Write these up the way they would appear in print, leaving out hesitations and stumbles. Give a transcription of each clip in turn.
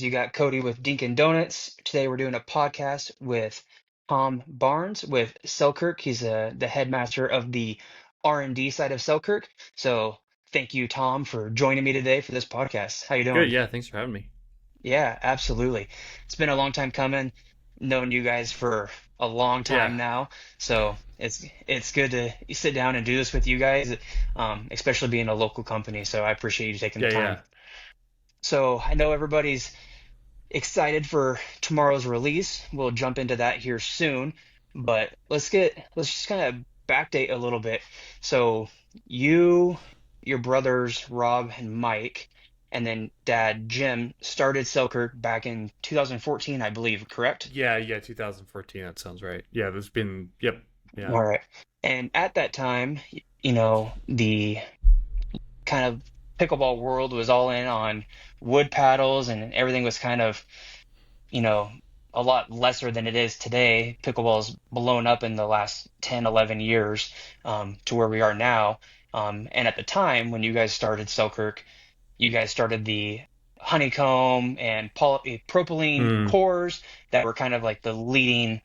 You got Cody with Dinkin' Donuts. Today we're doing a podcast with Tom Barnes with Selkirk. He's the headmaster of the R&D side of Selkirk. So thank you, Tom, for joining me today for this podcast. How you Good. doing? Yeah. Thanks for having me. Yeah, absolutely. It's been a long time coming. Known you guys for a long Yeah. time now, so it's good to sit down and do this with you guys, especially being a local company. So I appreciate you taking the Yeah. time. Yeah. So I know everybody's excited for tomorrow's release. We'll jump into that here soon, but let's just kind of backdate a little bit. So you, your brothers Rob and Mike, and then Dad Jim started Selkirk back in 2014, I believe, correct? Yeah. Yeah. 2014. That sounds right. Yeah. There's been. Yep. Yeah. All right. And at that time, the kind of pickleball world was all in on wood paddles and everything was kind of you know, a lot lesser than it is today. Pickleball's blown up in the last 10, 11 years to where we are now. And at the time when you guys started Selkirk, you guys started the honeycomb and propylene Mm. cores that were kind of like the leading,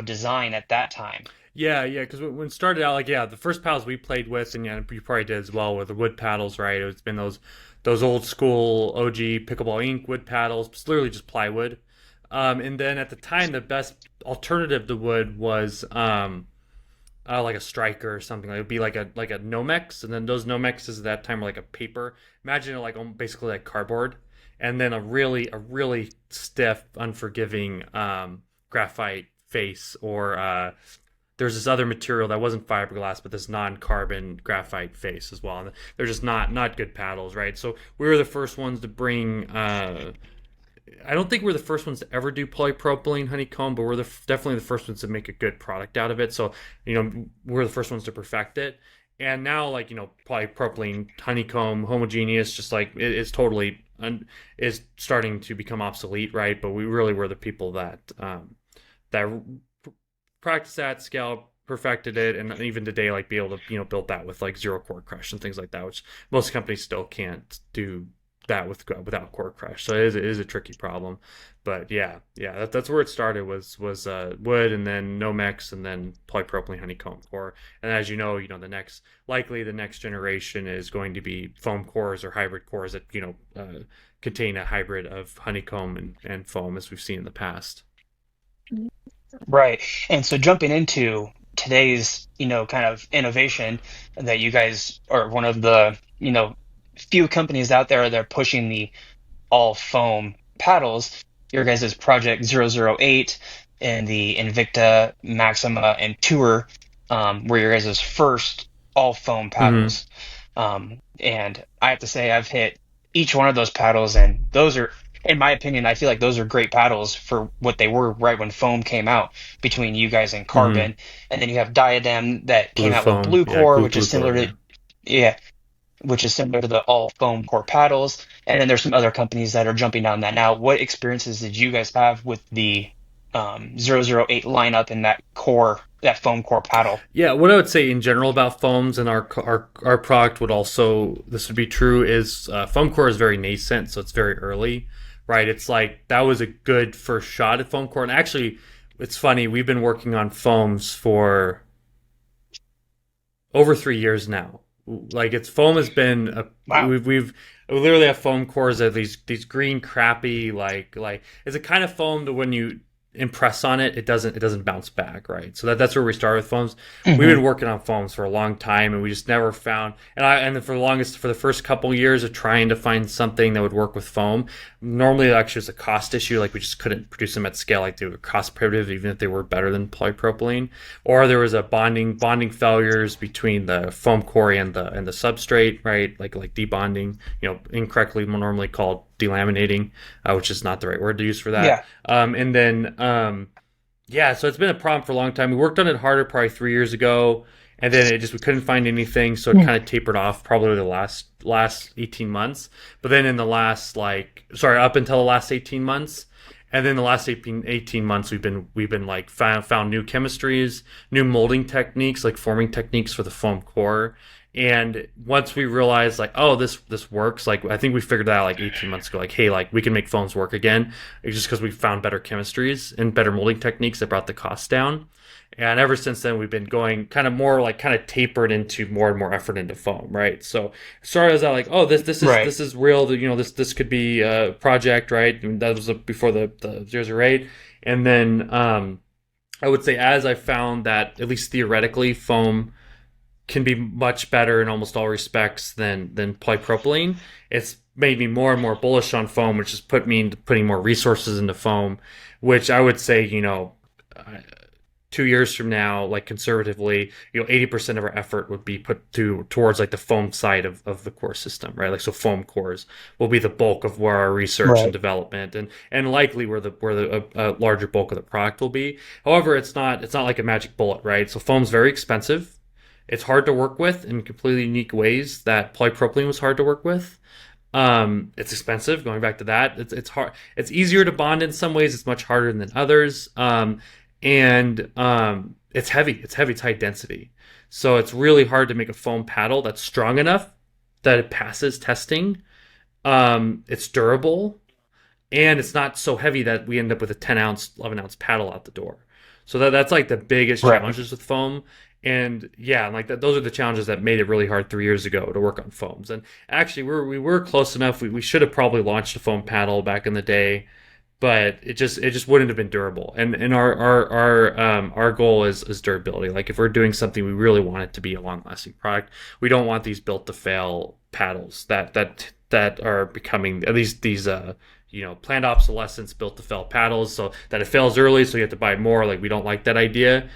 design at that time. Yeah. Yeah. Because when it started out, like, yeah, the first paddles we played with, and yeah, you probably did as well, were the wood paddles, right? It's been those old school OG pickleball ink wood paddles. It's literally just plywood. And then at the time, the best alternative to wood was like a striker or something. Like, it would be like a Nomex, and then those Nomexes at that time were like a paper. Imagine it like basically like cardboard, and then a really stiff, unforgiving graphite face, or there's this other material that wasn't fiberglass, but this non-carbon graphite face as well. And they're just not good paddles, right? So we were the first ones to bring. I don't think we're the first ones to ever do polypropylene honeycomb, but we're definitely the first ones to make a good product out of it. So, we're the first ones to perfect it. And now, like, polypropylene honeycomb, homogeneous, just like it's totally is starting to become obsolete, right? But we really were the people that practice that scale, perfected it, and even today, like, be able to build that with like zero core crush and things like that, which most companies still can't do that without core crush. So it is a tricky problem. But yeah, yeah, that's where it started, was wood, and then Nomex, and then polypropylene honeycomb core. And as the next generation is going to be foam cores or hybrid cores that contain a hybrid of honeycomb and foam, as we've seen in the past. Right. And so jumping into today's, kind of innovation that you guys are one of the, few companies out there that are pushing the all foam paddles, your guys' Project 008 and the Invicta, Maxima, and Tour were your guys' first all foam Mm-hmm. paddles. And I have to say, I've hit each one of those paddles, and those are, in my opinion, I feel like those are great paddles for what they were right when foam came out between you guys and Mm-hmm. Carbon. And then you have Diadem that Blue came out with foam, Blue yeah, Core, glue which is blue core, similar to, yeah. yeah, which is similar to the all foam core paddles. And then there's some other companies that are jumping on that now. What experiences did you guys have with the 008 lineup and that foam core paddle? Yeah, what I would say in general about foams, and our product would also, this would be true, is foam core is very nascent, so it's very early, right? It's like that was a good first shot at foam core. And actually, it's funny, we've been working on foams for over 3 years now. Like, it's foam has been Wow. we've we literally have foam cores that these green crappy, like it's a kind of foam that when you impress on it, it doesn't bounce back, right? So that's where we started with foams. We've Hmm. been working on foams for a long time, and we just never found. And for the first couple years of trying to find something that would work with foam, normally it actually was a cost issue. Like, we just couldn't produce them at scale. Like, they were cost prohibitive, even if they were better than polypropylene. Or there was a bonding failures between the foam core and the substrate, right? Like debonding, incorrectly normally called delaminating, which is not the right word to use for that. Yeah. And then yeah, so it's been a problem for a long time. We worked on it harder probably 3 years ago, and then we couldn't find anything, so it Hmm. kind of tapered off probably the last 18 months. But then in the last, like, sorry, up until the last 18 months, and then the last 18 months, we've been like found new chemistries, new molding techniques, like forming techniques for the foam core, And once we realized like, oh, this works, like I think we figured that out like 18 months ago. Like, hey, like we can make foams work again. It's just because we found better chemistries and better molding techniques that brought the cost down. And ever since then, we've been going kind of more like kind of tapered into more and more effort into foam, right? So started as that like, oh, Right. this is real. You know, this could be a project, right? And that was before the 008, and then I would say as I found that at least theoretically, foam can be much better in almost all respects than polypropylene. It's made me more and more bullish on foam, which has put me into putting more resources into foam, which I would say, 2 years from now, like conservatively, 80% of our effort would be put towards like the foam side of the core system, right? Like so foam cores will be the bulk of where our research and Right. development and likely where the larger bulk of the product will be. However, it's not like a magic bullet, right? So foam's very expensive. It's hard to work with in completely unique ways that polypropylene was hard to work with. It's expensive. Going back to that, it's hard. It's easier to bond in some ways. It's much harder than others. And It's heavy. It's heavy. It's high density. So it's really hard to make a foam paddle that's strong enough that it passes testing. It's durable and it's not so heavy that we end up with a 10-ounce, 11-ounce paddle out the door. So that's like the biggest Right. challenges with foam. And yeah, like that, those are the challenges that made it really hard 3 years ago to work on foams. And actually, we were close enough. We should have probably launched a foam paddle back in the day, but it just wouldn't have been durable. And our goal is durability. Like if we're doing something, we really want it to be a long lasting product. We don't want these built to fail paddles that are becoming at least these planned obsolescence built to fail paddles, so that it fails early, so you have to buy more. Like we don't like that idea.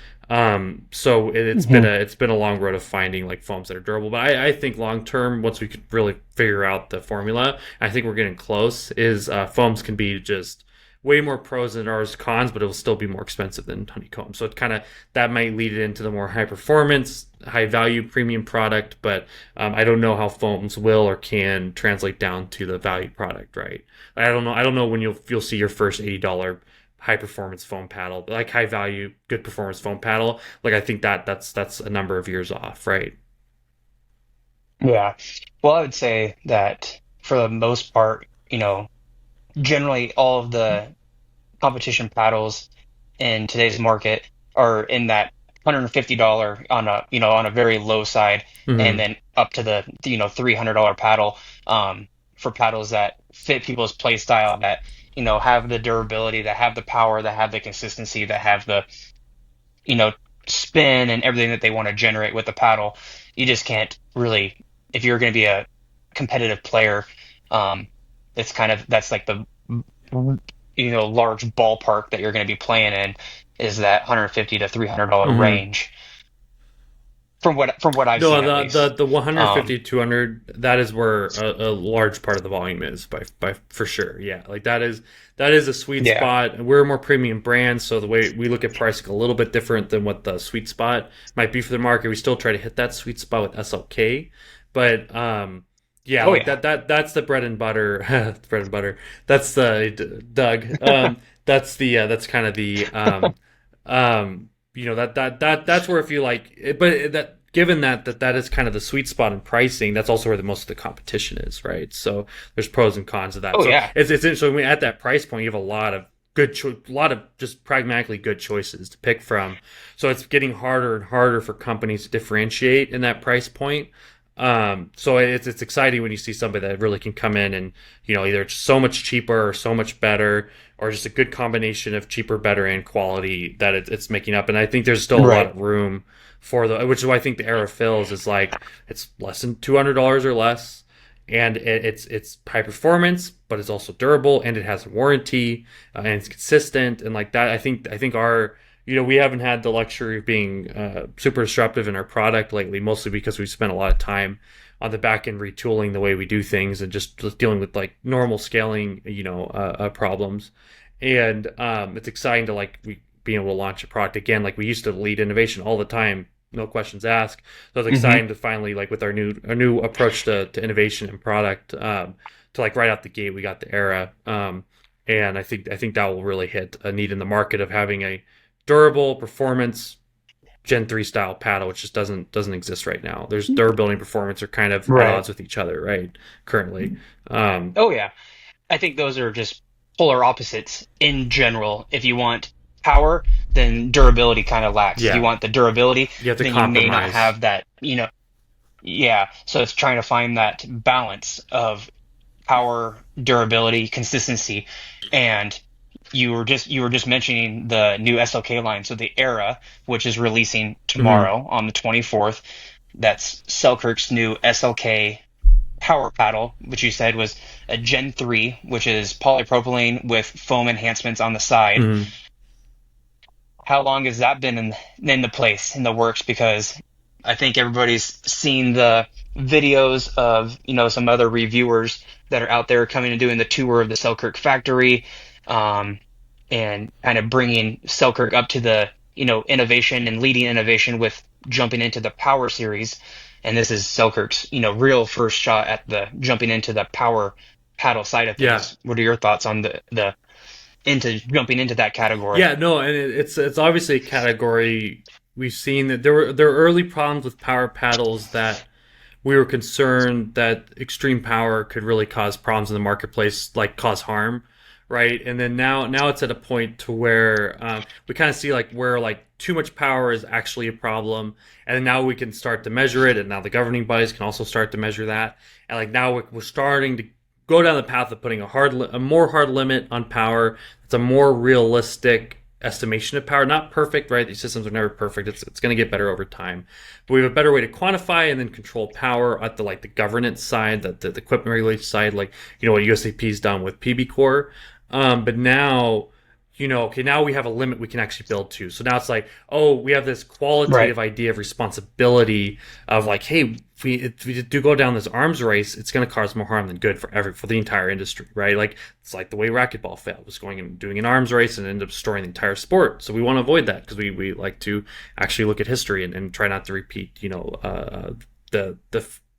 So Hmm. it's been a long road of finding like foams that are durable. But I think long term, once we could really figure out the formula, I think we're getting close. Is foams can be just way more pros than ours cons, but it will still be more expensive than honeycomb. So it kind of that might lead it into the more high performance, high value premium product. But I don't know how foams will or can translate down to the value product, right? I don't know. I don't know when you'll see your first $80 high performance foam paddle, like high value, good performance foam paddle. Like I think that's a number of years off, right? Yeah. Well, I would say that for the most part, generally all of the competition paddles in today's market are in that $150 on a very low side, and Mm-hmm. then up to the $300 paddle, for paddles that fit people's play style, that have the durability, that have the power, that have the consistency, that have the you know spin and everything that they want to generate with the paddle. You just can't really, if you're going to be a competitive player, um, that's like the large ballpark that you're going to be playing in, is that 150 to $300 Mm-hmm. range, from what I've No, seen at the least. the 150 Um, 200, that is where a large part of the volume is by for sure. Yeah, like that is a sweet yeah. spot. We're a more premium brand, so the way we look at pricing a little bit different than what the sweet spot might be for the market. We still try to hit that sweet spot with SLK, but yeah, Oh like yeah. that's the bread and butter. Bread and butter. That's the Doug. That's kind of the that's where if you like but that given that is kind of the sweet spot in pricing, that's also where the most of the competition is, right? So there's pros and cons of that. Oh So yeah. it's interesting when at that price point you have a lot of a lot of just pragmatically good choices to pick from. So it's getting harder and harder for companies to differentiate in that price point. So it's exciting when you see somebody that really can come in and either it's so much cheaper or so much better, or just a good combination of cheaper, better, and quality that it's making up. And I think there's still a lot Right. of room for which is why I think the era fills is like it's less than $200 or less, and it's high performance, but it's also durable and it has a warranty, and it's consistent and like that. I think our we haven't had the luxury of being super disruptive in our product lately, mostly because we've spent a lot of time on the back end retooling the way we do things and just dealing with like normal scaling, problems. And it's exciting to like we being able to launch a product again. Like we used to lead innovation all the time, no questions asked. So it's Hmm. exciting to finally like with our new approach to innovation and product, to like right out the gate we got the era. And I think that will really hit a need in the market of having a durable performance, Gen 3 style paddle, which just doesn't exist right now. There's durability and performance are kind of at Right. odds with each other, right? Currently. Um, Oh yeah. I think those are just polar opposites in general. If you want power, then durability kind of lacks. If you yeah, want the durability, you have to then you may not compromise. have that, yeah. So it's trying to find that balance of power, durability, consistency, and you were just mentioning the new SLK line. So the Era, which is releasing Hmm. tomorrow on the 24th, that's Selkirk's new SLK Power paddle, which you said was a Gen 3, which is polypropylene with foam enhancements on the side. Hmm. How long has that been in the place in the works? Because I think everybody's seen the videos of some other reviewers that are out there coming and doing the tour of the Selkirk factory, um, and kind of bringing Selkirk up to the innovation and leading innovation with jumping into the Power series. And this is Selkirk's real first shot at the jumping into the power paddle side of Yeah, things. What are your thoughts on the into jumping into that category? yeah, no, and it's obviously a category we've seen that there were early problems with power paddles that we were concerned that extreme power could really cause problems in the marketplace, like cause harm, right? And then now it's at a point to where we kind of see like where like too much power is actually a problem, and then now we can start to measure it, and now the governing bodies can also start to measure that, and like now we're starting to go down the path of putting a more hard limit on power. It's a more realistic estimation of power. Not perfect, right? These systems are never perfect. It's going to get better over time. But we have a better way to quantify and then control power at the like the governance side, the equipment regulation side, like what USAP's done with PB Core. But now okay, now we have a limit we can actually build to. So now it's like, oh, we have this Right. qualitative idea of responsibility of like, hey, if we do go down this arms race, it's going to cause more harm than good for the entire industry, right? Like it's like the way racquetball failed, was going and doing an arms race and ended up destroying the entire sport. So we want to avoid that because we like to actually look at history and try not to repeat, the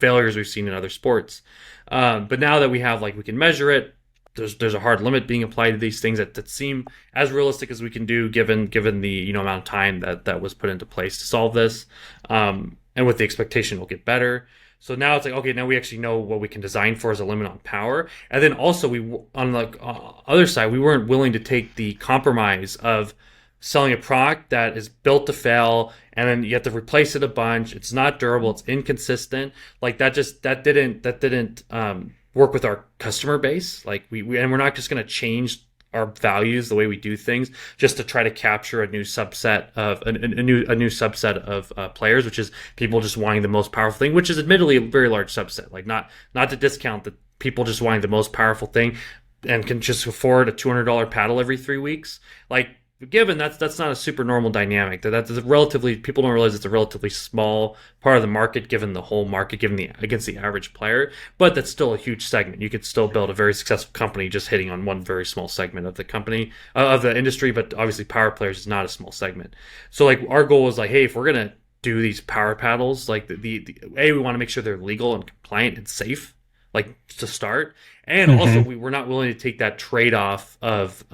failures we've seen in other sports. But now that we have like we can measure it, there's a hard limit being applied to these things that seem as realistic as we can do given the amount of time that was put into place to solve this, and with the expectation it'll get better. So now it's like, okay, now we actually know what we can design for as a limit on power, and then also we on the other side we weren't willing to take the compromise of selling a product that is built to fail and then you have to replace it a bunch. It's not durable, it's inconsistent. Like that didn't work with our customer base. Like we and we're not just going to change our values, the way we do things, just to try to capture a new subset of a new subset of players, which is people just wanting the most powerful thing, which is admittedly a very large subset. Like not to discount that people just wanting the most powerful thing and can just afford a $200 paddle every 3 weeks. Like given that's not a super normal dynamic. That's a relatively people don't realize it's a relatively small part of the market given the whole market given the against the average player, but that's still a huge segment. You could still build a very successful company just hitting on one very small segment of the company of the industry, but obviously power players is not a small segment. So like our goal was like, hey, if we're gonna do these power paddles, like we want to make sure they're legal and compliant and safe, like to start, and also Hmm. we were not willing to take that trade off of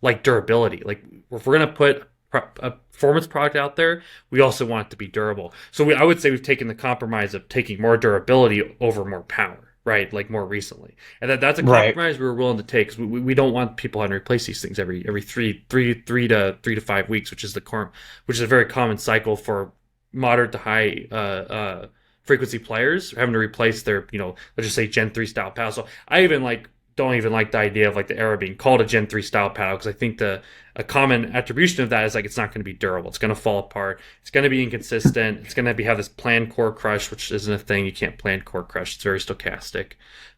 like durability. Like if we're gonna put a performance product out there, we also want it to be durable. So I would say we've taken the compromise of taking more durability over more power, right? Like more recently, and that's a Right. compromise we were willing to take because we don't want people having to replace these things every three to 5 weeks, which is which is a very common cycle for moderate to high frequency players having to replace their let's just say Gen 3 style paddle. So I even like don't even like the idea of like the Era being called a Gen 3 style paddle because I think the a common attribution of that is like it's not going to be durable. It's going to fall apart. It's going to be inconsistent. It's going to have this planned core crush, which isn't a thing. You can't plan core crush. It's very stochastic.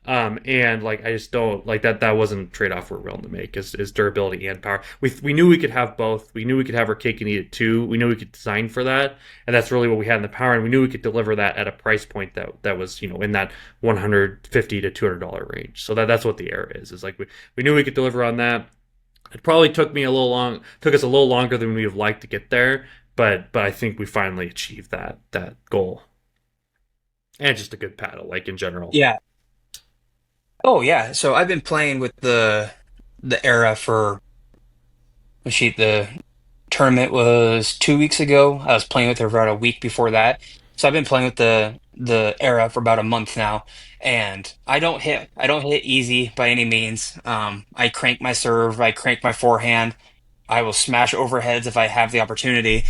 And like I just don't like that. That wasn't a trade off we're willing to make is durability and power. We knew we could have both. We knew we could have our cake and eat it too. We knew we could design for that, and that's really what we had in the power. And we knew we could deliver that at a price point that was in that $150 to $200 range. So that's what the Era is. Is like we knew we could deliver on that. It probably took us a little longer than we'd have liked to get there, but I think we finally achieved that goal. And just a good paddle, like in general. Yeah. Oh yeah. So I've been playing with the Era for the tournament was 2 weeks ago. I was playing with her for about a week before that. So I've been playing with the era for about a month now, and I don't hit easy by any means. I crank my serve, I crank my forehand. I will smash overheads if I have the opportunity,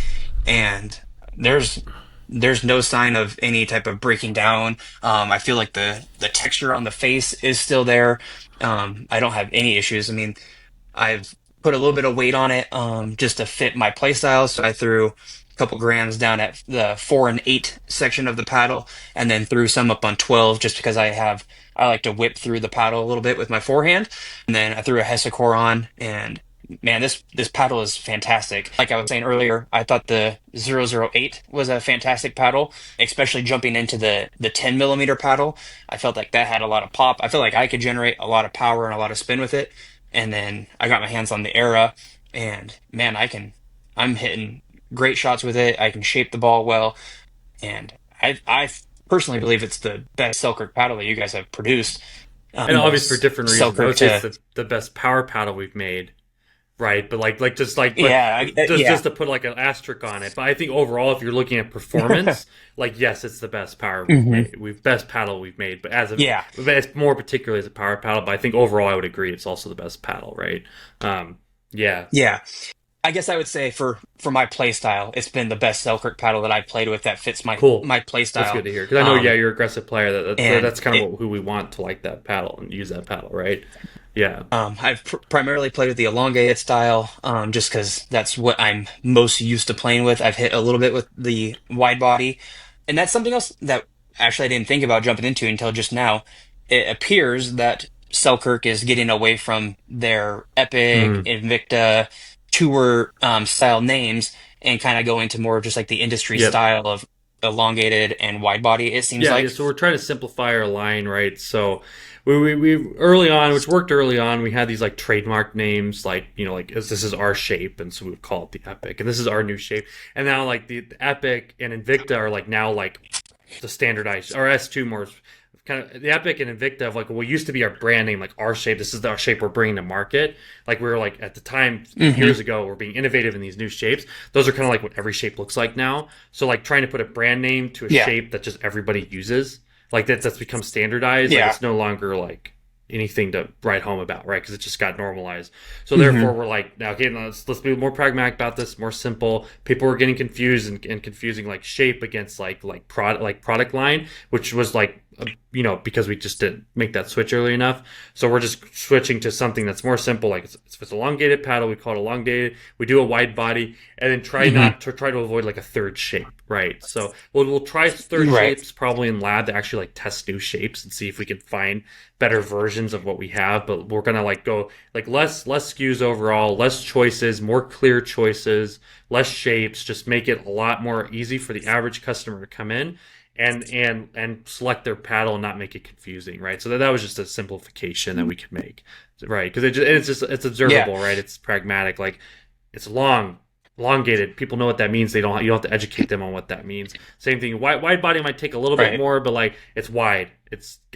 and there's there's no sign of any type of breaking down. I feel like the texture on the face is still there. I don't have any issues. I mean, I've put a little bit of weight on it just to fit my play style. So I threw a couple grams down at the 4 and 8 section of the paddle, and then threw some up on 12 just because I like to whip through the paddle a little bit with my forehand. And then I threw a Hesicore on, and man, this paddle is fantastic. Like I was saying earlier, I thought the 008 was a fantastic paddle, especially jumping into the 10 millimeter paddle. I felt like that had a lot of pop. I feel like I could generate a lot of power and a lot of spin with it. And then I got my hands on the Era, and man, I'm hitting great shots with it. I can shape the ball well, and I personally believe it's the best Selkirk paddle that you guys have produced. And obviously for Most different reasons. I Selkirk would say it's to the best power paddle we've made, right? But yeah, yeah. just to put like an asterisk on it. But I think overall, if you're looking at performance, like yes, it's the best power we've hmm made. We've best paddle we've made. But Yeah, it's more particularly as a power paddle. But I think overall, I would agree it's also the best paddle, right? Um, yeah, yeah. I guess I would say for my play style, it's been the best Selkirk paddle that I've played with that fits cool. my play That's style. good to hear because I know, yeah, Um, you're an aggressive player. and That's kind it, of who we want to like that paddle and use that paddle, right? Yeah. I've primarily played with the elongated style, just because that's what I'm most used to playing with. I've hit a little bit with the wide body, and that's something else that actually I didn't think about jumping into until just now. It appears that Selkirk is getting away from their Epic, Mm. Invicta, tour style names and kind of go into more of just like the industry Yep. style of elongated and wide body, it seems Yeah, like. so we're trying to simplify our line, right? So we early on, which worked early on, we had these like trademark names, like like this is our shape, and so we would call it the Epic, and this is our new shape. And now like the Epic and Invicta are like now like the standardized or S2 more kind of the Epic and Invicta of like what used to be our brand name, like our shape. This is our shape we're bringing to market. Like we were like at the time Hmm. years ago, we're being innovative in these new shapes. Those are kind of like what every shape looks like now. So like trying to put a brand name to a Yeah. shape that just everybody uses, like that's become standardized. Like Yeah. it's no longer like anything to write home about, right? Because it just got normalized. So therefore, Hmm. we're like, now okay, let's be more pragmatic about this, more simple. People were getting confused and confusing like shape against product line, which was like because we just didn't make that switch early enough. So we're just switching to something that's more simple. Like if it's elongated paddle, we call it elongated. We do a wide body, and then Hmm. try to avoid like a third shape, right? So we'll try third Right. shapes probably in lab to actually like test new shapes and see if we can find better versions of what we have. But we're gonna like go like less SKUs overall, less choices, more clear choices, less shapes. Just make it a lot more easy for the average customer to come in and select their paddle and not make it confusing, right? So that was just a simplification that we could make, right? Because it's Yeah. observable, right? It's pragmatic, like it's long, elongated. People know what that means. They don't. You don't have to educate them on what that means. Same thing. Wide body might take a little bit Right. more, but like it's wide.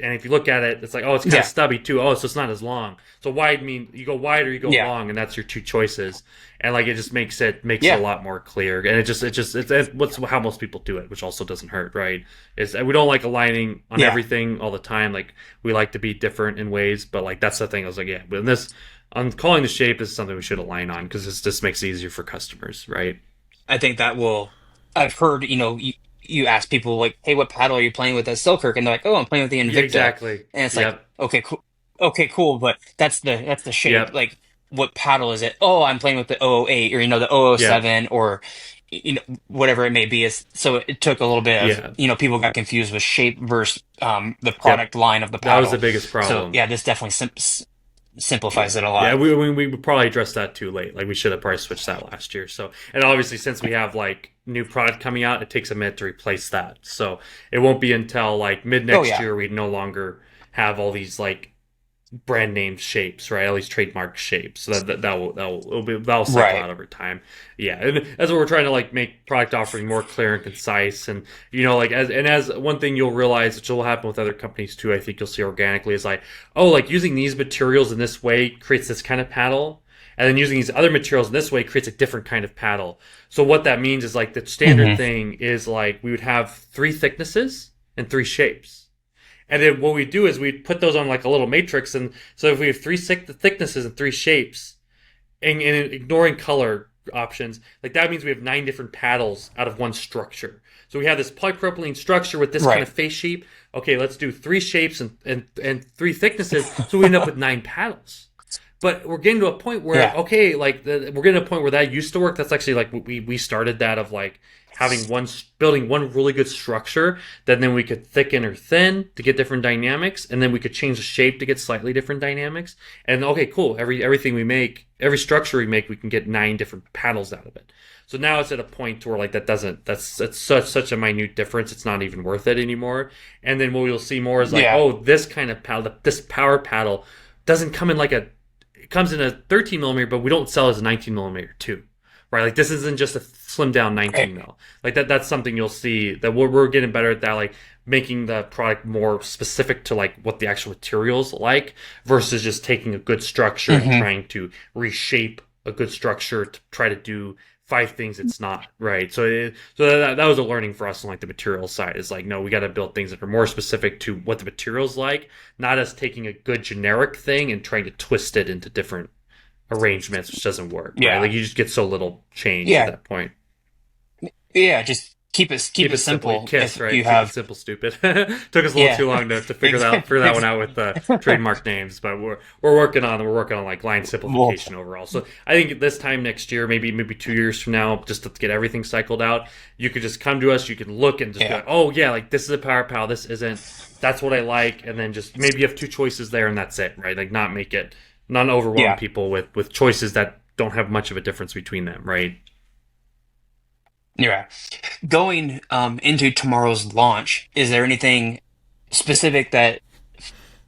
And if you look at it, it's like oh, it's kind of Yeah. stubby too. Oh, so it's not as long. So wide mean you go wide or you go Yeah. long, and that's your two choices. And like it just makes it a Yeah. lot more clear. And it's what's how most people do it, which also doesn't hurt, right? Is we don't like aligning on Yeah. everything all the time. Like we like to be different in ways, but like that's the thing. I was like, yeah, but in this on calling the shape is something we should align on because this just makes it easier for customers, right? I think that will. I've heard, you ask people like, "Hey, what paddle are you playing with at Selkirk?" And they're like, "Oh, I'm playing with the Yeah, Invicta." exactly. And it's like, Yep. okay, cool, but that's the shape. Yep. Like, what paddle is it? Oh, I'm playing with the 008 or the 007 Yep. or whatever it may be. Is so it took a little bit of Yeah. people got confused with shape versus the Yep. product line of the That was the paddle. biggest So problem. yeah, this definitely simplifies Yeah, it a yeah. lot. We probably addressed that too late. Like we should have probably switched that last year. So, and obviously since we have like new product coming out, it takes a minute to replace that. So it won't be until like mid Oh next yeah, year we no longer have all these like brand name shapes, right? At least trademark shapes. So that'll cycle right. out over time. Yeah, and that's what we're trying to like make product offering more clear and concise. And like as one thing you'll realize, which will happen with other companies too, I think you'll see organically is like, oh, like using these materials in this way creates this kind of paddle. And then using these other materials in this way creates a different kind of paddle. So what that means is like the standard Hmm. thing is like we would have three thicknesses and three shapes. And then what we do is we put those on like a little matrix. And so if we have three thicknesses and three shapes, and ignoring color options, like that means we have nine different paddles out of one structure. So we have this polypropylene structure with this kind Right. of face shape. Okay, let's do three shapes and three thicknesses. So we end up with nine paddles. But we're getting to a point where Yeah. okay, like we're getting to a point where that used to work. That's actually like we started that of like having one building one really good structure that then we could thicken or thin to get different dynamics, and then we could change the shape to get slightly different dynamics. And okay, cool. Everything we make, every structure we make, we can get nine different paddles out of it. So now it's at a point to where like that's such a minute difference. It's not even worth it anymore. And then what we'll see more is like, Yeah. oh, this kind of paddle, this power paddle doesn't come in like a it comes in a 13 millimeter, but we don't sell as a 19 millimeter too, right? Like this isn't just a slim down 19 Right. mil. Like that's something you'll see that we're getting better at that, like making the product more specific to like what the actual materials like versus just taking a good structure and Hmm. trying to reshape a good structure to try to do five things it's not right. So that was a learning for us on like the materials side. Is like no, we got to build things that are more specific to what the materials like, not as taking a good generic thing and trying to twist it into different arrangements, which doesn't work, right? Yeah. Like you just get so little change at Yeah. that point. Yeah. Just keep Keep it it simple, simple. kiss, If right? you Keep it have, simple, stupid. Took us a little yeah. too long to figure that one Exactly. out with the trademark names, but we're working on like line Well, simplification overall. So I think this time next year, maybe 2 years from now, just to get everything cycled out, you could just come to us, you can look and just be yeah. like, oh yeah, like this is a power pal, this isn't. That's what I like, and then just maybe you have two choices there, and that's it, right? Like not overwhelm Yeah. people with choices that don't have much of a difference between them, right? Yeah. Going into tomorrow's launch, is there anything specific that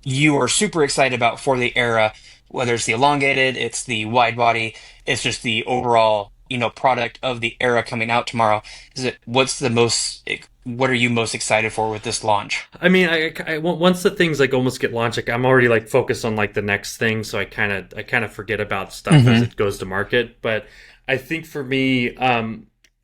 you are super excited about for the era, whether it's the elongated, it's the wide body, it's just the overall, product of the era coming out tomorrow? What are you most excited for with this launch? I mean, once the things like almost get launched, like I'm already like focused on like the next thing, so I kind of forget about stuff as Hmm. it goes to market. But I think for me,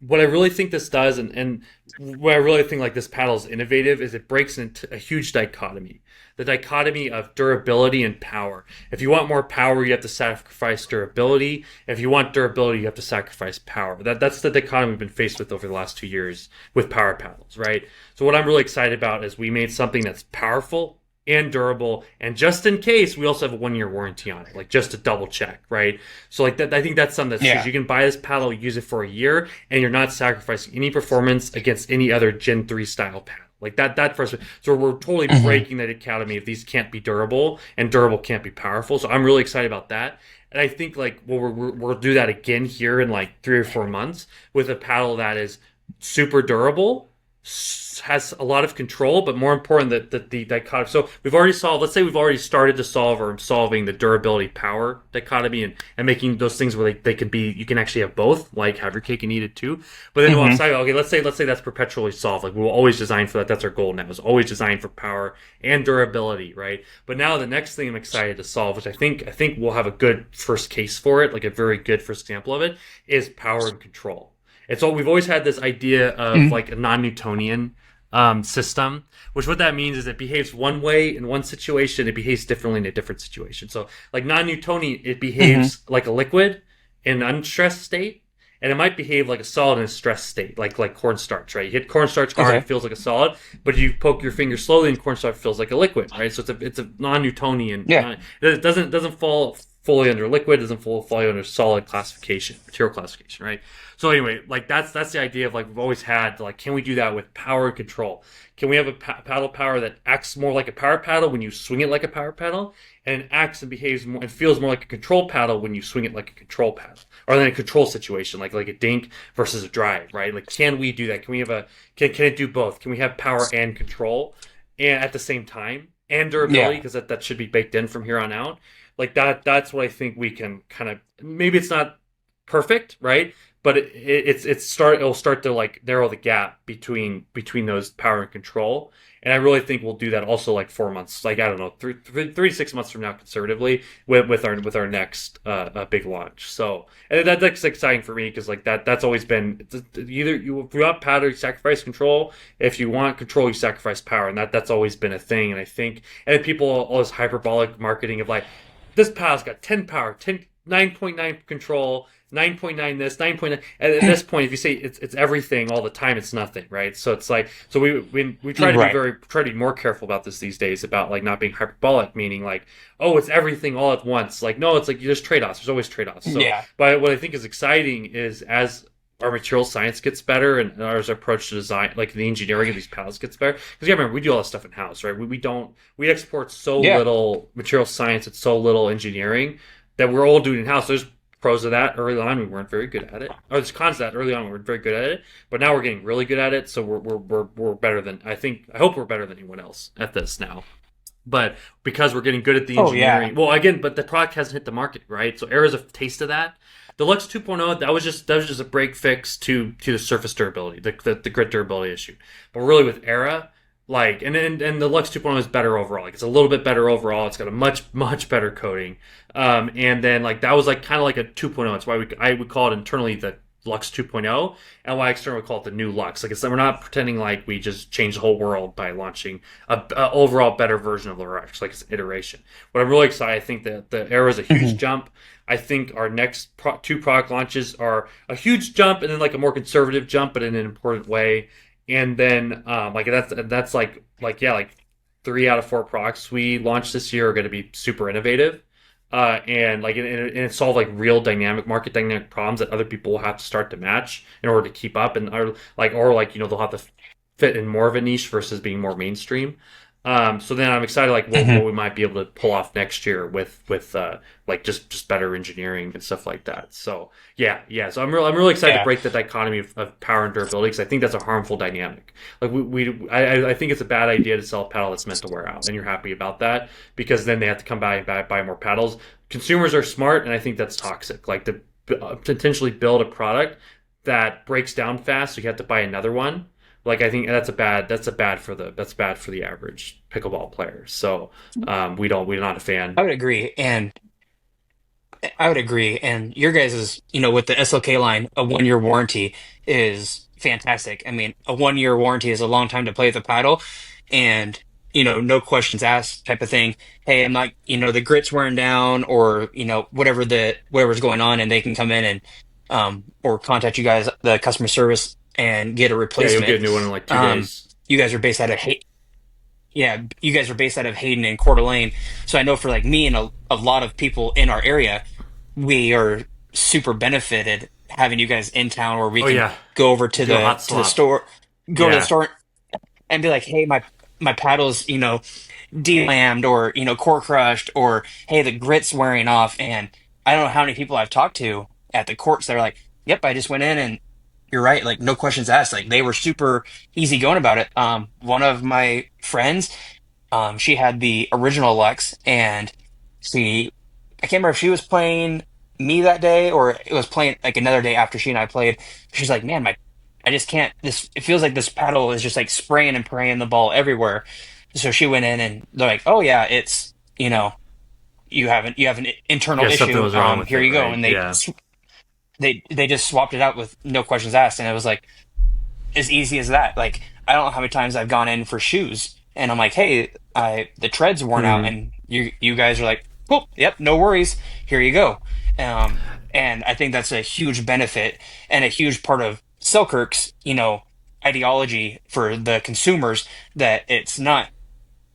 what I really think this does, and what I really think like this paddle is innovative, is it breaks into a huge dichotomy. The dichotomy of durability and power. If you want more power, you have to sacrifice durability. If you want durability, you have to sacrifice power. That's the dichotomy we've been faced with over the last 2 years with power paddles, right? So what I'm really excited about is we made something that's powerful and durable, and just in case, we also have a 1 year warranty on it, like just to double check, right? So like that, I think that's something that's huge. Yeah. You can buy this paddle, use it for a year, and you're not sacrificing any performance against any other Gen 3 style paddle. Like that first, so we're totally Hmm. breaking that academy if these can't be durable and durable can't be powerful. So I'm really excited about that. And I think like we'll do that again here in like 3 or 4 months with a paddle that is super durable, has a lot of control, but more important that the dichotomy. So we've already solved. Let's say we've already started to solve or solving the durability power dichotomy and making those things where they can be. You can actually have both, like have your cake and eat it too. But then Hmm. okay, let's say that's perpetually solved. Like we'll always design for that. That's our goal now. Is always design for power and durability, right? But now the next thing I'm excited to solve, which I think we'll have a good first case for it, like a very good first example of it, is power and control. It's all we've always had this idea of Hmm. like a non-Newtonian system, which what that means is it behaves one way in one situation, it behaves differently in a different situation. So, like non-Newtonian, it Hmm. behaves like a liquid in an unstressed state, and it might behave like a solid in a stressed state, like cornstarch, right? You hit cornstarch hard, it Okay. feels like a solid, but you poke your finger slowly, and cornstarch feels like a liquid, right? So it's a non-Newtonian. Yeah. It doesn't fall fully under liquid, doesn't fully under solid classification, material classification, right? So anyway, like that's the idea of like we've always had like can we do that with power and control? Can we have a paddle power that acts more like a power paddle when you swing it like a power paddle, and acts and behaves more and feels more like a control paddle when you swing it like a control paddle, or in a control situation like a dink versus a drive, right? Like can we do that? Can we have a can it do both? Can we have power and control, and at the same time and durability Yeah. because that should be baked in from here on out. Like that's what I think we can kind of maybe it's not perfect, right? But it'll start to like narrow the gap between those power and control. And I really think we'll do that also like 4 months, like I don't know, 3 to 6 months from now, conservatively, with our next big launch. So and that's exciting for me because like that's always been either you want power, you sacrifice control. If you want control, you sacrifice power, and that's always been a thing. And I think and people all this hyperbolic marketing of like this paddle's got 10 power, 10 9.9 control, 9.9 this, 9.9. At this point, if you say it's everything all the time, it's nothing, right? So it's like so we Right. try to be more careful about this these days about like not being hyperbolic, meaning like oh it's everything all at once. Like no, it's like there's trade offs. There's always trade offs. So Yeah. but what I think is exciting is as our material science gets better and our approach to design, like the engineering of these paddles gets better. Because yeah, remember we do all this stuff in house, right? We don't we export so Yeah. little material science and so little engineering that we're all doing in house. There's pros of that. Early on, we weren't very good at it. Or there's cons of that. Early on, we weren't very good at it, but now we're getting really good at it. So we're better than I think. I hope we're better than anyone else at this now. But because we're getting good at the Oh yeah. engineering, well, again, but the product hasn't hit the market, right? So Air is a taste of that. Deluxe 2.0, that was just a break fix to the surface durability, the grit durability issue. But really with Era, like and the Lux 2.0 is better overall. Like it's a little bit better overall. It's got a much better coating. And then like that was like kind of like a 2.0. It's why I would call it internally the Lux 2.0, and why externally we call it the new Lux. Like it's we're not pretending like we just changed the whole world by launching a overall better version of the Lux. Like it's an iteration. What I'm really excited, I think that the Era is a huge Mhm. jump. I think our next two product launches are a huge jump and then like a more conservative jump, but in an important way. And then like that's like yeah like 3 out of 4 products we launched this year are going to be super innovative and like and solve like real dynamic market dynamic problems that other people will have to start to match in order to keep up and or like they'll have to fit in more of a niche versus being more mainstream. So then I'm excited like what Mhm. we might be able to pull off next year with like just better engineering and stuff like that. So yeah. So I'm really excited to Yeah. break the dichotomy of power and durability because I think that's a harmful dynamic. Like I think it's a bad idea to sell a paddle that's meant to wear out, and you're happy about that because then they have to come by and buy more paddles. Consumers are smart, and I think that's toxic. Like to potentially build a product that breaks down fast, so you have to buy another one. Like I think that's bad for the average pickleball player. So we're not a fan. I would agree. And I would agree. And your guys' with the SLK line, a 1 year warranty is fantastic. I mean, a 1 year warranty is a long time to play with a paddle and, no questions asked type of thing. Hey, I'm not, the grit's wearing down or, whatever's going on and they can come in and, or contact you guys, the customer service and get a Yeah, you'll replacement. get a new one in like two Um, days. you guys are based out of yeah, you guys are based out of Hayden and Coeur d'Alene. So I know for like me and a lot of people in our area, we are super benefited having you guys in town where we Oh can yeah, go over to do a the hot to the swap. store, go to the Yeah, store and be like, hey, my paddle's, delammed or, core crushed or hey, the grit's wearing off. And I don't know how many people I've talked to at the courts that are like, yep, I just went in and you're right, like no questions asked. Like they were super easy going about it. One of my friends, she had the original Lux, and I can't remember if she was playing me that day or it was playing like another day after she and I played. She's like, man, I just can't. It feels like this paddle is just like spraying and praying the ball everywhere. So she went in and they're like, oh yeah, it's you have an internal yeah. Something issue. was wrong with Here it, you go, right? and Yeah, they just swapped it out with no questions asked, and it was like as easy as that. Like I don't know how many times I've gone in for shoes and I'm like, hey, I the tread's worn out, hmm and you guys are like, cool, yep, no worries, here you go. And I think that's a huge benefit and a huge part of Selkirk's, ideology for the consumers that it's not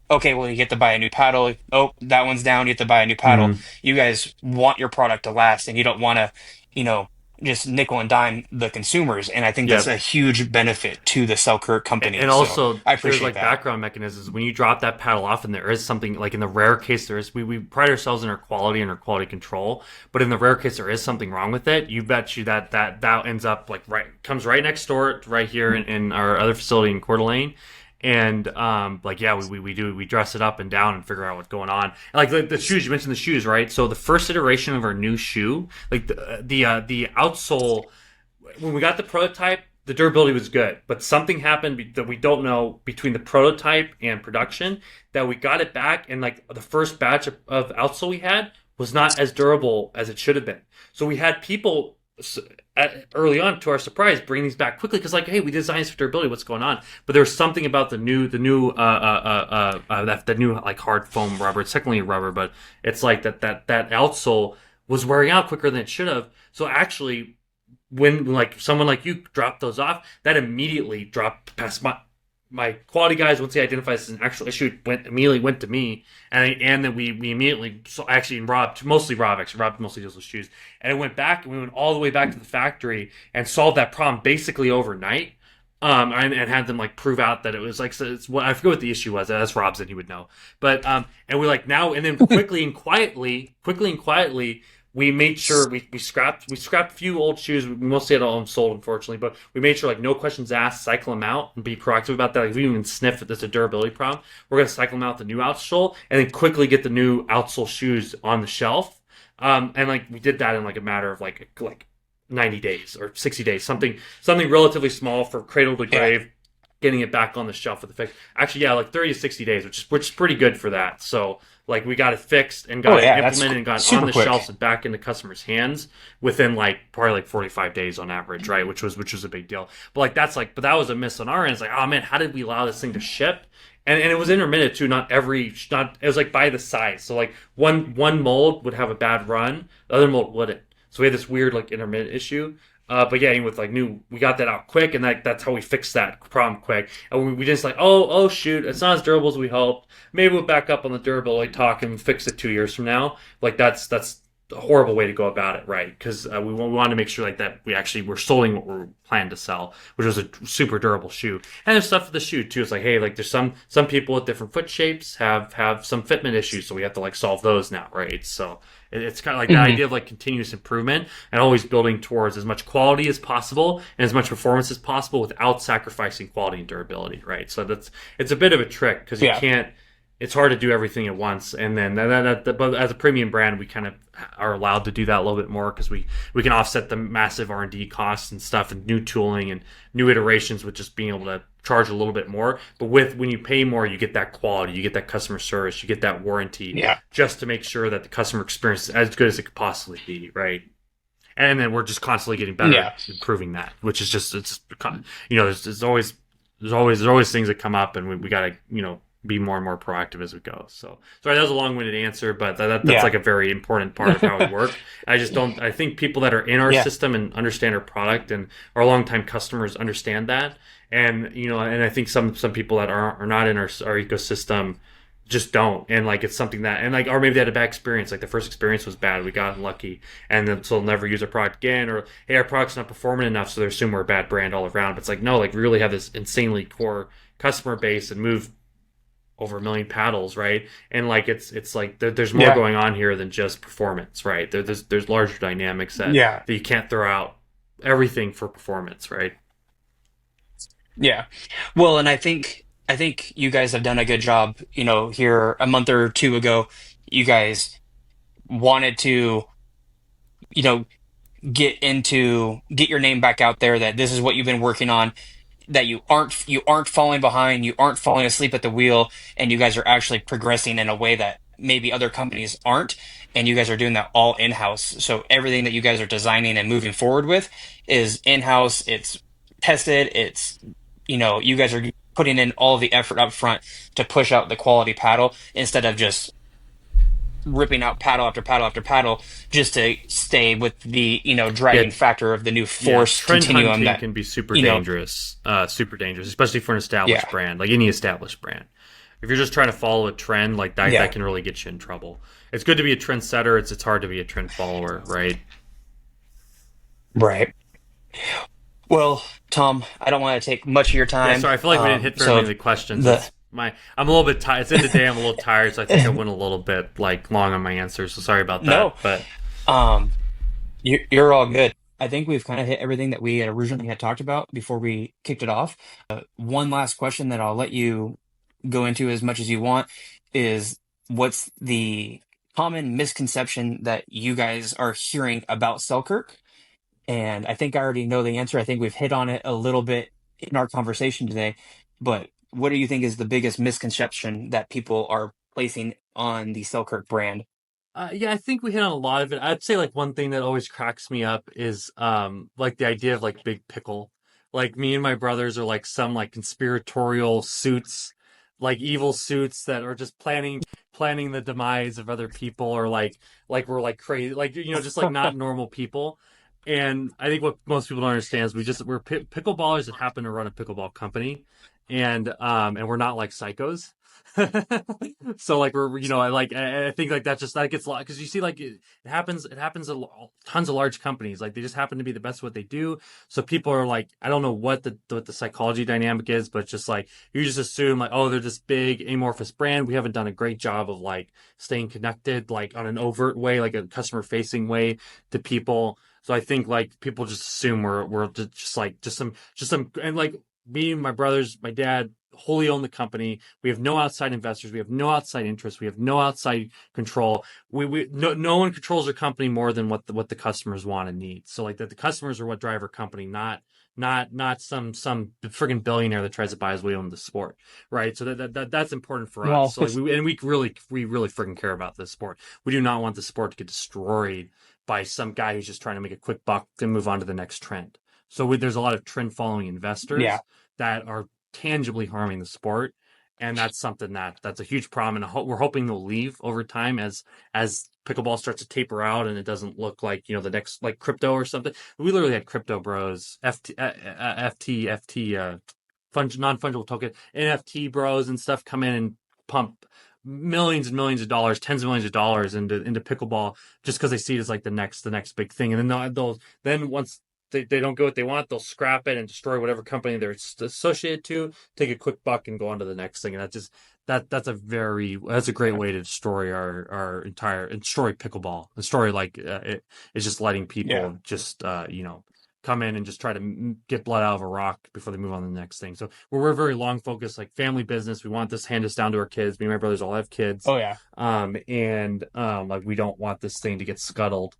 okay, well, you get to buy a new paddle. Oh, that one's down. You have to buy a new paddle. hmm You guys want your product to last, and you don't want to, you know, just nickel and dime the consumers. And I think that's yeah. a huge benefit to the Selkirk company. And So also I there's appreciate like that. background mechanisms when you drop that paddle off and there is something like in the rare case there is we pride ourselves in our quality and our quality control, but in the rare case there is something wrong with it, you bet you that ends up like right comes right next door right here in our other facility in Coeur d'Alene, And like yeah, we dress it up and down and figure out what's going on. And, like the shoes, you mentioned the shoes, right? So the first iteration of our new shoe, like the outsole, when we got the prototype, the durability was good, but something happened that we don't know between the prototype and production, that we got it back, and like the first batch of outsole we had was not as durable as it should have been. So we had people early on, to our surprise, bring these back quickly because, like, hey, we designed this for durability. What's going on? But there was something about the new like hard foam rubber. It's technically rubber, but it's like that outsole was wearing out quicker than it should have. So actually, when like someone like you dropped those off, that immediately dropped past my quality guys. Once they identified this as an actual issue, immediately went to me, and then we immediately, so actually Rob, Rob mostly deals with shoes, and it went back, and we went all the way back to the factory and solved that problem basically overnight. And had them like prove out that it was like, so it's what I forget what the issue was. That's Rob's, and he would know. But and we're like now, and then quickly and quietly, we made sure we scrapped a few old shoes. We mostly had all sold, unfortunately, but we made sure like no questions asked, cycle them out and be proactive about that. Like if we even sniff that there's a durability problem, we're gonna cycle them out with the new outsole and then quickly get the new outsole shoes on the shelf. And like we did that in like a matter of like 90 days or 60 days, something relatively small for cradle to grave, getting it back on the shelf with the fix. Actually, yeah, like 30 to 60 days, which is pretty good for that. So like we got it fixed and got it implemented and got it on the shelves and back into customers' hands within like probably like 45 days on average, right? Which was a big deal. But like but that was a miss on our end. It's like, oh man, how did we allow this thing to ship? And it was intermittent too. It was like by the size. So like one mold would have a bad run, the other mold wouldn't. So we had this weird like intermittent issue. But yeah, with like we got that out quick, and that's how we fixed that problem quick. And we just like, oh shoot, it's not as durable as we hoped. Maybe we'll back up on the durability talk and fix it 2 years from now. Like that's a horrible way to go about it, right? Because we wanted to make sure like that we actually were selling what we planned to sell, which was a super durable shoe. And there's stuff with the shoe too. It's like, hey, like there's some people with different foot shapes have some fitment issues, so we have to like solve those now, right? So it's kind of like the idea of like continuous improvement and always building towards as much quality as possible and as much performance as possible without sacrificing quality and durability, right? So it's a bit of a trick because you can't. It's hard to do everything at once, and then but as a premium brand, we kind of are allowed to do that a little bit more because we can offset the massive R&D costs and stuff and new tooling and new iterations with just being able to charge a little bit more. But when you pay more, you get that quality, you get that customer service, you get that warranty, just to make sure that the customer experience is as good as it could possibly be, right? And then we're just constantly getting better, improving that, which is just there's always things that come up, and we got to be more and more proactive as we go. So sorry, that was a long-winded answer, but that's like a very important part of how we work. I think people that are in our system and understand our product and our longtime customers understand that. And, and I think some people that are not in our ecosystem just don't. And like, it's something that, and like, or maybe they had a bad experience. Like the first experience was bad. We got unlucky, and then so they'll never use our product again, or, hey, our product's not performing enough, so they assume we're a bad brand all around. But it's like, no, like we really have this insanely core customer base and move over 1 million paddles, right? And like it's like there's more going on here than just performance, right? There's larger dynamics that you can't throw out everything for performance, right? Yeah. Well, and I think you guys have done a good job, here a month or two ago, you guys wanted to, you know, get your name back out there, that this is what you've been working on, that you aren't falling behind, you aren't falling asleep at the wheel, and you guys are actually progressing in a way that maybe other companies aren't, and you guys are doing that all in-house. So everything that you guys are designing and moving forward with is in-house. It's tested. It's, you guys are putting in all the effort up front to push out the quality paddle instead of just ripping out paddle after paddle after paddle just to stay with the driving factor of the new force trend continuum hunting that can be super dangerous, especially for an established brand, like any established brand. If you're just trying to follow a trend like that, that can really get you in trouble. It's good to be a trendsetter. It's hard to be a trend follower, right? right. Well, Tom, I don't want to take much of your Yeah, time. sorry. I feel like we didn't hit very many of the questions. I'm a little bit tired. It's in the day. I'm a little tired, so I think I went a little bit like long on my answers. So sorry about that. No, But um, you're all good. I think we've kind of hit everything that we had originally had talked about before we kicked it off. One last question that I'll let you go into as much as you want is what's the common misconception that you guys are hearing about Selkirk? And I think I already know the answer. I think we've hit on it a little bit in our conversation today. But what do you think is the biggest misconception that people are placing on the Selkirk brand? Yeah, I think we hit on a lot of it. I'd say like one thing that always cracks me up is like the idea of like big pickle. Like me and my brothers are like some like conspiratorial suits, like evil suits that are just planning the demise of other people, or like we're like crazy, like just like not normal people. And I think what most people don't understand is we're pickleballers that happen to run a pickleball company, and we're not like psychos. So like we're I think like that just that gets a lot because you see like it happens tons of large companies, like they just happen to be the best at what they do. So people are like, I don't know what the psychology dynamic is, but just like you just assume like, oh, they're this big amorphous brand. We haven't done a great job of like staying connected like on an overt way, like a customer facing way to people. So I think like people just assume we're just like just some and like me and my brothers, my dad wholly own the company. We have no outside investors. We have no outside interests. We have no outside control. No one controls our company more than what the customers want and need. So like that the customers are what drive our company, not some friggin' billionaire that tries to buy us. We own the sport, right? So that's important for us. Well, So like we really friggin' care about this sport. We do not want the sport to get destroyed by some guy who's just trying to make a quick buck and move on to the next trend. So there's a lot of trend following yeah, investors that are tangibly harming the sport, and that's something that's a huge problem. And we're hoping they'll leave over time as pickleball starts to taper out, and it doesn't look like the next like crypto or something. We literally had crypto bros, FT, non fungible token, NFT bros and stuff come in and pump millions and millions of dollars, tens of millions of dollars into pickleball just because they see it as like the next big thing. And then then once they don't get what they want, they'll scrap it and destroy whatever company they're associated to, take a quick buck and go on to the next thing. And that's a great way to destroy our entire and destroy pickleball. The story it's just letting yeah. people just come in and just try to get blood out of a rock before they move on to the next thing. So we're very long focused, like family business. We want this hand us down to our kids. Me and my brothers all have kids, Oh yeah, and like we don't want this thing to get scuttled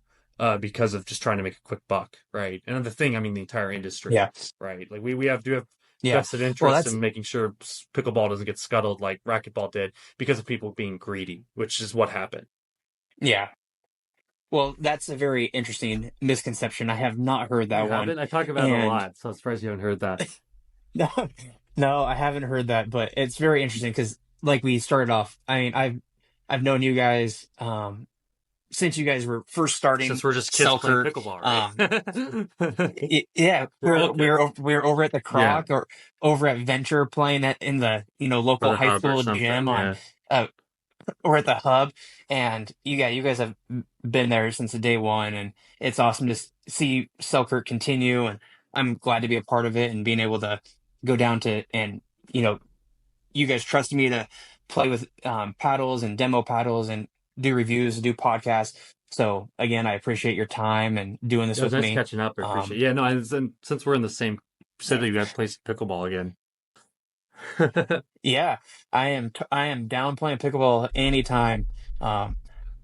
because of just trying to make a quick buck, right? And the thing, I mean, the entire industry, yeah, right? Like we do have yeah. vested Well, interests in making sure pickleball doesn't get scuttled like racquetball did because of people being greedy, which is what happened. yeah. Well, that's a very interesting misconception. I have not heard You that one. haven't? I talk about it a And lot, so I'm surprised you haven't heard that. no, no, I haven't heard that, but it's very interesting because like we started off, I mean, I've known you guys since you guys were first starting Since we're just kids playing Selkirk. pickleball, right? Yeah, We're all kids. we were over at the Yeah, Croc or over at Venture playing that in the or local the high hub or school something. gym on Yeah. uh, or at the hub, and you guys have been there since the day one, and it's awesome to see Selkirk continue, and I'm glad to be a part of it and being able to go down to and you know you guys trust me to play with paddles and demo paddles and do reviews, do podcasts. So again, I appreciate your time and doing It this was with nice me. catching up. I appreciate it. Um, Yeah, no, and since we're in the same yeah. city, we got to play some pickleball again. Yeah, I am down playing pickleball anytime. Um,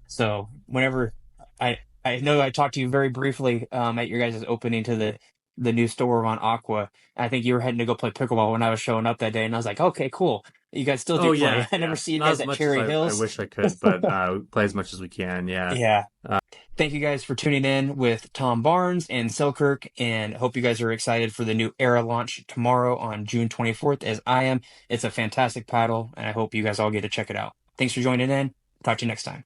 so whenever I know I talked to you very briefly at your guys' opening to the new store on Aqua. I think you were heading to go play pickleball when I was showing up that day, and I was like, okay, cool. You guys still Oh do play. yeah, I never yeah. see you Not guys as at much as Cherry I Hills. wish I could, but we play as much as we can. Yeah. Yeah. Uh, Thank you guys for tuning in with Tom Barnes and Selkirk, and hope you guys are excited for the new Era launch tomorrow on June 24th, as I am. It's a fantastic paddle, and I hope you guys all get to check it out. Thanks for joining in. Talk to you next time.